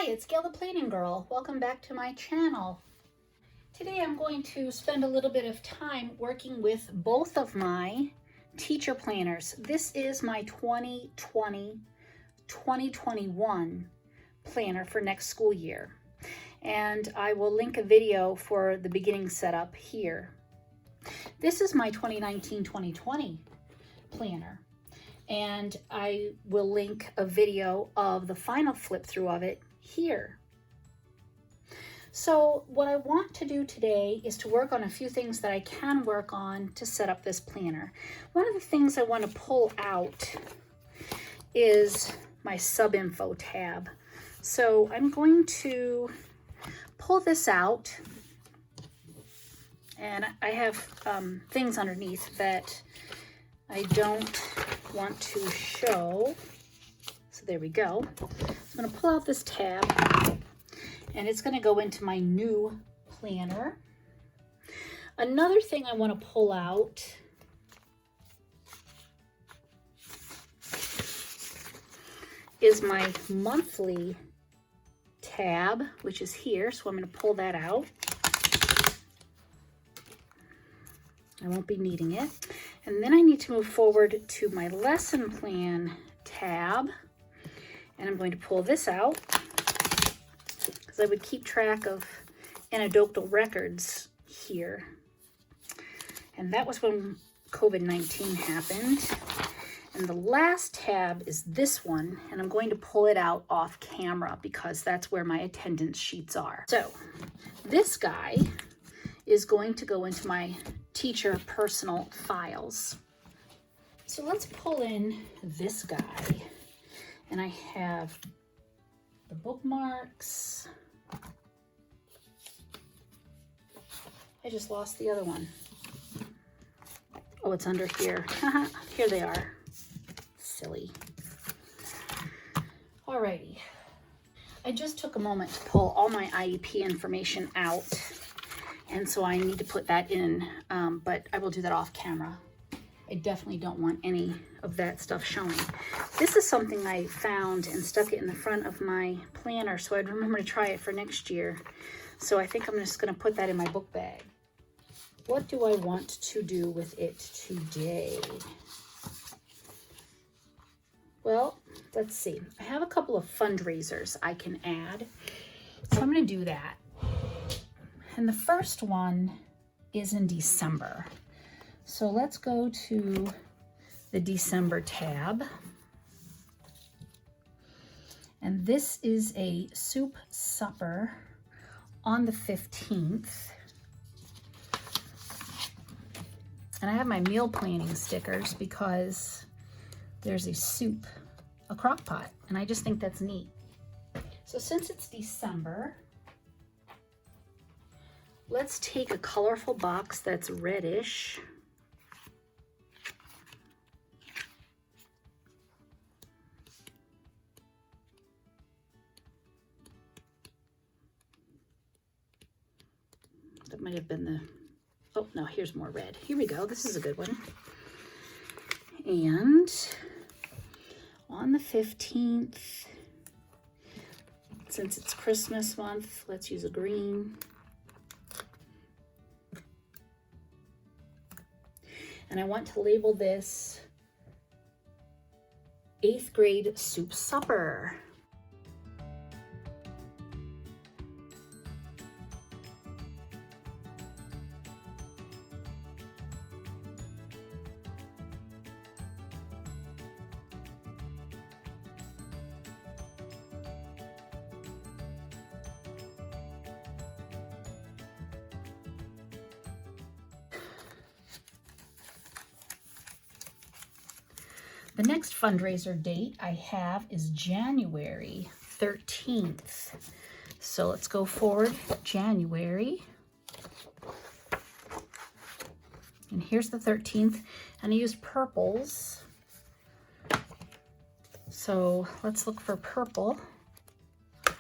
Hi, it's Gail the Planning Girl. Welcome back to my channel. Today I'm going to spend a little bit of time working with both of my teacher planners. This is my 2020-2021 planner for next school year. And I will link a video for the beginning setup here. This is my 2019-2020 planner. And I will link a video of the final flip through of it here. So what I want to do today is to work on a few things that I can work on to set up this planner. One of the things I want to pull out is my sub-info tab. So I'm going to pull this out, and I have things underneath that I don't want to show. So there we go. So I'm going to pull out this tab, and it's going to go into my new planner. Another thing I want to pull out is my monthly tab, which is here. So I'm going to pull that out. I won't be needing it. And then I need to move forward to my lesson plan tab. And I'm going to pull this out because I would keep track of anecdotal records here. And that was when COVID-19 happened. And the last tab is this one, and I'm going to pull it out off camera because that's where my attendance sheets are. So this guy is going to go into my teacher personal files. So let's pull in this guy, and I have the bookmarks. I just lost the other one. Oh, it's under here. Here they are. Silly. Alrighty. I just took a moment to pull all my IEP information out, and so I need to put that in, but I will do that off camera. I definitely don't want any of that stuff showing. This is something I found and stuck it in the front of my planner, so I'd remember to try it for next year. So I think I'm just going to put that in my book bag. What do I want to do with it today? Well, let's see. I have a couple of fundraisers I can add, so I'm going to do that. And the first one is in December. So let's go to the December tab. And this is a soup supper on the 15th. And I have my meal planning stickers because there's a soup, a crock pot, and I just think that's neat. So since it's December, let's take a colorful box that's reddish. That might have been the, oh no, here's more red. Here we go, this is a good one. And on the 15th, since it's Christmas month, let's use a green. And I want to label this 8th grade soup supper. The next fundraiser date I have is January 13th. So let's go forward, January. And here's the 13th, and I used purples. So let's look for purple. I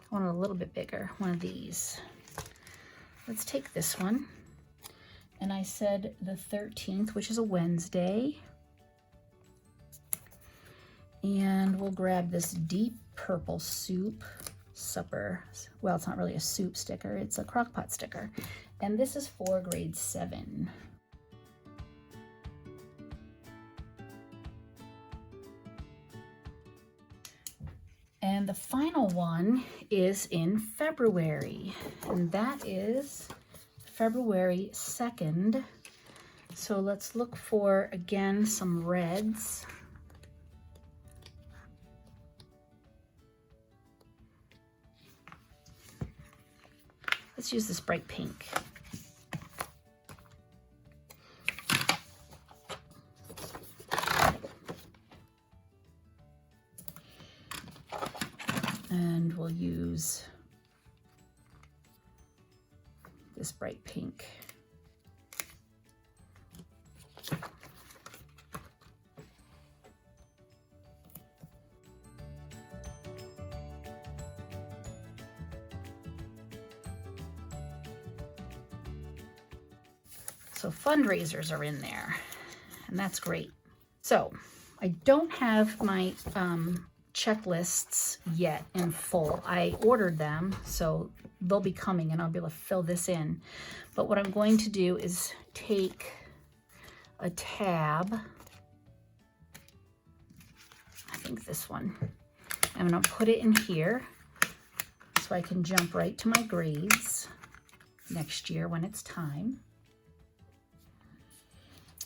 want it a little bit bigger, one of these. Let's take this one. And I said the 13th, which is a Wednesday. And we'll grab this deep purple soup supper. Well, it's not really a soup sticker, it's a crock pot sticker. And this is for grade 7. And the final one is in February, and that is February 2nd. So let's look for, again, some reds. Let's use this bright pink. And we'll use this bright pink. So fundraisers are in there, and that's great. So I don't have my checklists yet in full. I ordered them, so they'll be coming and I'll be able to fill this in. But what I'm going to do is take a tab, I think this one, I'm going to put it in here so I can jump right to my grades next year when it's time.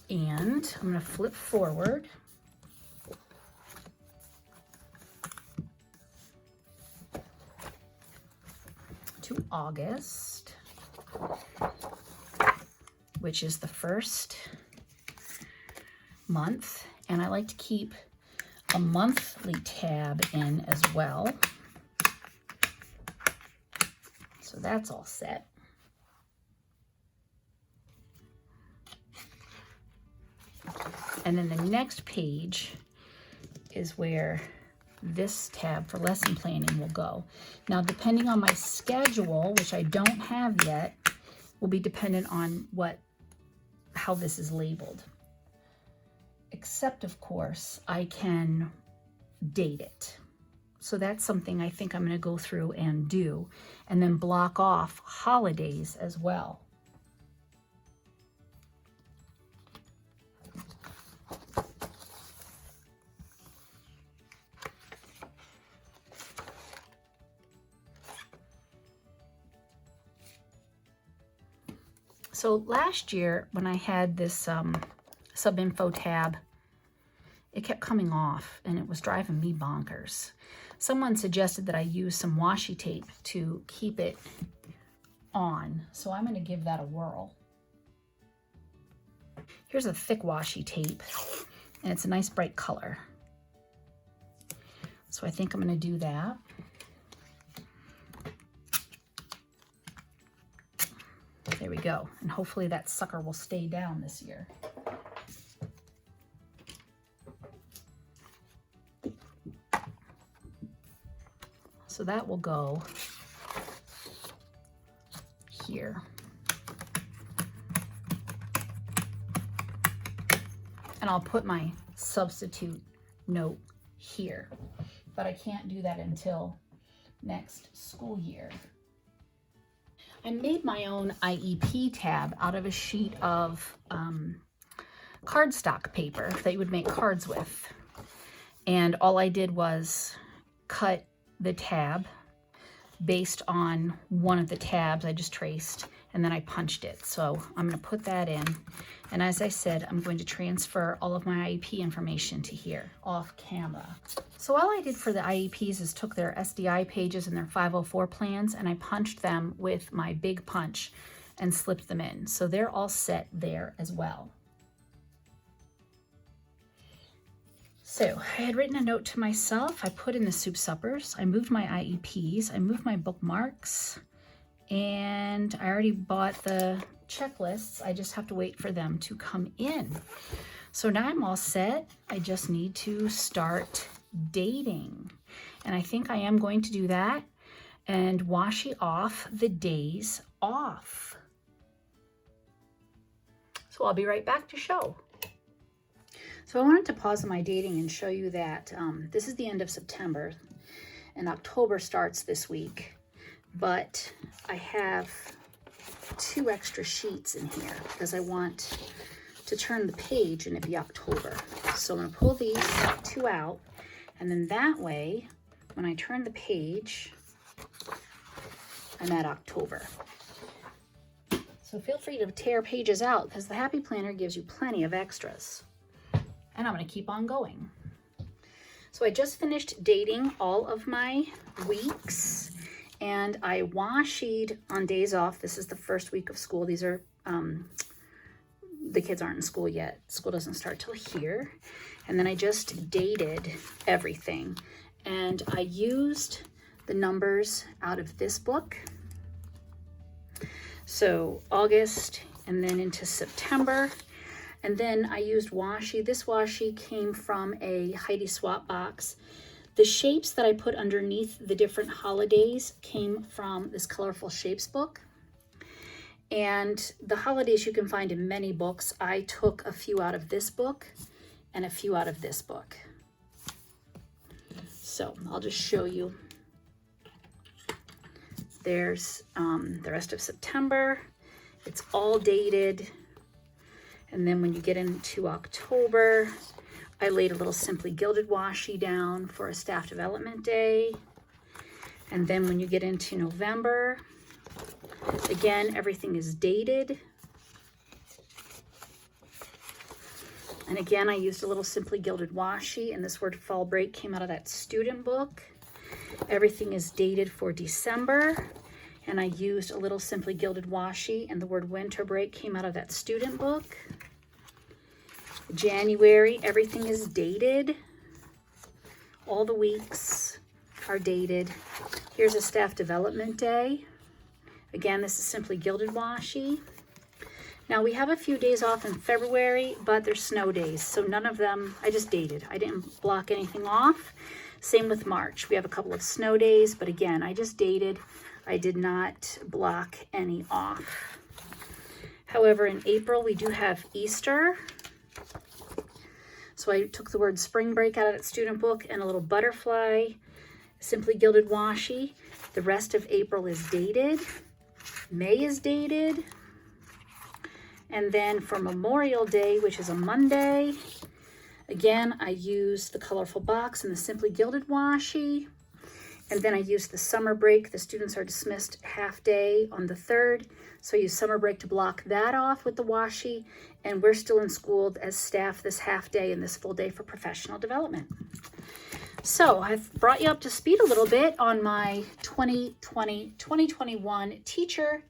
And I'm going to flip forward to August, which is the first month, and I like to keep a monthly tab in as well. So that's all set. And then the next page is where this tab for lesson planning will go. Now, depending on my schedule, which I don't have yet, will be dependent on how this is labeled. Except, of course, I can date it. So that's something I think I'm going to go through and do, and then block off holidays as well. So last year when I had this sub-info tab, it kept coming off and it was driving me bonkers. Someone suggested that I use some washi tape to keep it on, so I'm going to give that a whirl. Here's a thick washi tape, and it's a nice bright color. So I think I'm going to do that. There we go. And hopefully that sucker will stay down this year. So that will go here. And I'll put my substitute note here. But I can't do that until next school year. I made my own IEP tab out of a sheet of cardstock paper that you would make cards with. And all I did was cut the tab based on one of the tabs I just traced, and then I punched it. So I'm going to put that in. And as I said, I'm going to transfer all of my IEP information to here off camera. So all I did for the IEPs is took their SDI pages and their 504 plans, and I punched them with my big punch and slipped them in. So they're all set there as well. So I had written a note to myself. I put in the soup suppers. I moved my IEPs. I moved my bookmarks. And I already bought the checklists. I just have to wait for them to come in. So now I'm all set. I just need to start dating. And I think I am going to do that and washi off the days off. So I'll be right back to show. So I wanted to pause my dating and show you that this is the end of September and October starts this week, but I have 2 extra sheets in here because I want to turn the page and it be October. So I'm going to pull these 2 out, and then that way when I turn the page I'm at October. So feel free to tear pages out because the Happy Planner gives you plenty of extras. And I'm going to keep on going. So I just finished dating all of my weeks, and I washi on days off. This is the first week of school. These are, the kids aren't in school yet. School doesn't start till here. And then I just dated everything. And I used the numbers out of this book. So August and then into September. And then I used washi. This washi came from a Heidi Swap box. The shapes that I put underneath the different holidays came from this Colorful Shapes book. And the holidays you can find in many books. I took a few out of this book and a few out of this book. So I'll just show you. There's the rest of September. It's all dated. And then when you get into October, I laid a little Simply Gilded washi down for a staff development day. And then when you get into November, again, everything is dated. And again, I used a little Simply Gilded washi, and this word Fall Break came out of that student book. Everything is dated for December, and I used a little Simply Gilded washi, and the word Winter Break came out of that student book. January, everything is dated. All the weeks are dated. Here's a staff development day. Again, this is Simply Gilded washi. Now we have a few days off in February, but they're snow days, so none of them, I just dated. I didn't block anything off. Same with March. We have a couple of snow days, but again, I just dated. I did not block any off. However, in April, we do have Easter. So I took the word Spring Break out of that student book and a little butterfly, Simply Gilded washi. The rest of April is dated. May is dated. And then for Memorial Day, which is a Monday, again, I used the colorful box and the Simply Gilded washi. And then I used the summer break. The students are dismissed half day on the 3rd. So I used summer break to block that off with the washi. And we're still in school as staff this half day and this full day for professional development. So I've brought you up to speed a little bit on my 2020-2021 teacher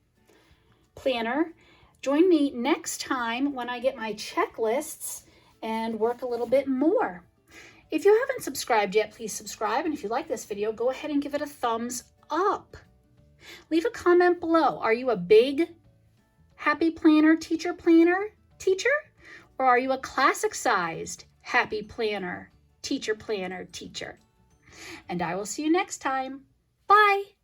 planner. Join me next time when I get my checklists and work a little bit more. If you haven't subscribed yet, please subscribe. And if you like this video, go ahead and give it a thumbs up. Leave a comment below. Are you a big Happy Planner teacher? Or are you a classic-sized Happy Planner teacher? And I will see you next time. Bye.